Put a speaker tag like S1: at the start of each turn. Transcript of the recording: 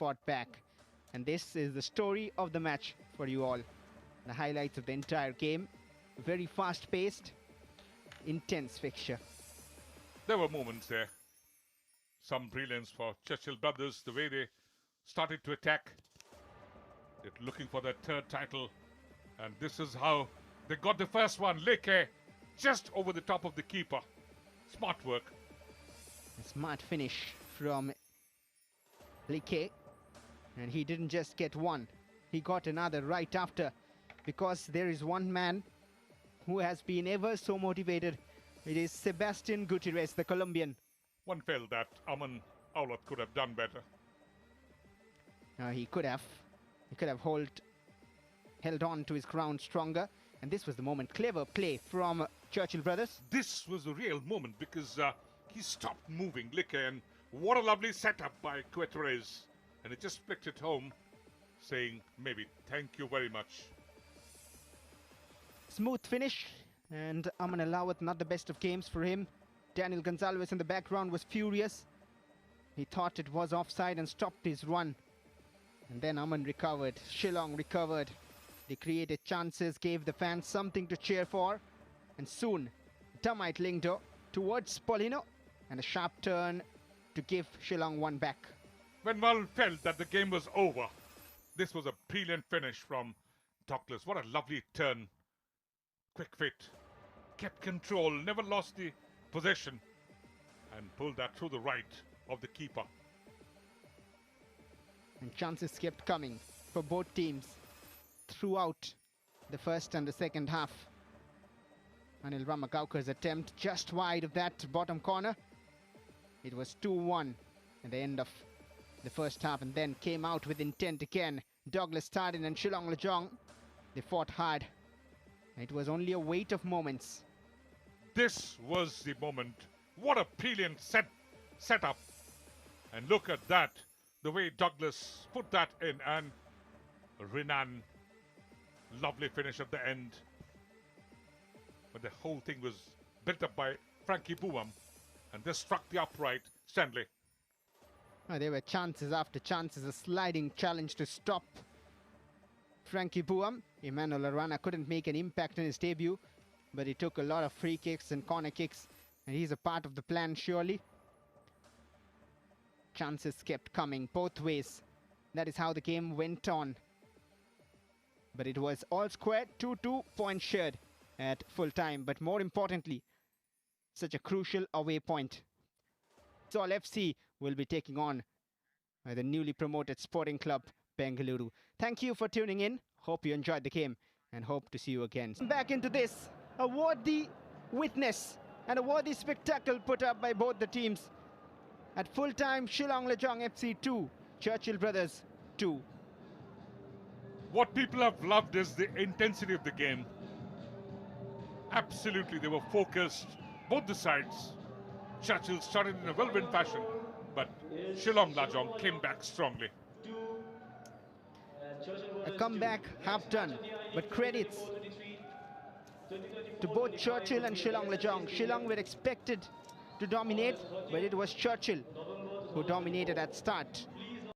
S1: fought back. And this is the story of the match for you all. The highlights of the entire game. Very fast-paced, intense fixture.
S2: There were moments there. Some brilliance for Churchill brothers, the way they started to attack. They're looking for their third title. And this is how they got the first one. Leke just over the top of the keeper. Smart work.
S1: A smart finish from Leke. And he didn't just get one. He got another right after. Because there is one man who has been ever so motivated. It is Sebastian Gutierrez, the Colombian.
S2: One felt that Aman Aulat could have done better.
S1: He could have. He could have held on to his ground stronger. And this was the moment. Clever play from Churchill brothers.
S2: This was a real moment because he stopped moving, Leke, and what a lovely setup by Gutierrez. And he just flicked it home, saying, maybe, thank you very much.
S1: Smooth finish, and Aman Alawat, not the best of games for him. Daniel Gonzalez in the background was furious. He thought it was offside and stopped his run. And then Aman recovered, Shillong recovered. They created chances, gave the fans something to cheer for. And soon, Tamait Lingdo towards Polino, and a sharp turn to give Shillong one back.
S2: When Mal felt that the game was over, this was a brilliant finish from Douglas. What a lovely turn. Quick fit, kept control, never lost the possession, and pulled that through the right of the keeper.
S1: And chances kept coming for both teams throughout the first and the second half. Anil Ramagaukar's attempt just wide of that bottom corner. It was 2-1 at the end of the first half, and then came out with intent again. Douglas Tardin and Shillong Lajong, they fought hard. It was only a wait of moments.
S2: This was the moment. What a brilliant setup. And look at that. The way Douglas put that in, and Renan. Lovely finish at the end. But the whole thing was built up by Frankie Boom. And this struck the upright Stanley.
S1: There were chances after chances. A sliding challenge to stop Frankie Boom. Emmanuel Arana couldn't make an impact in his debut, but he took a lot of free kicks and corner kicks, and he's a part of the plan surely. Chances kept coming both ways. That is how the game went on. But it was all square, 2-2, points shared at full time. But more importantly, such a crucial away point. Sol FC will be taking on the newly promoted Sporting Club Bengaluru. Thank you for tuning in. Hope you enjoyed the game and hope to see you again. Back into this, a worthy witness and a worthy spectacle put up by both the teams. At full time, Shillong Lajong FC 2, Churchill Brothers 2.
S2: What people have loved is the intensity of the game. Absolutely, they were focused, both the sides. Churchill started in a well-win fashion, but Shillong Lajong came back strongly.
S1: A comeback half done, but credits to both Churchill and Shillong Lajong. Shillong were expected to dominate, but it was Churchill who dominated at start.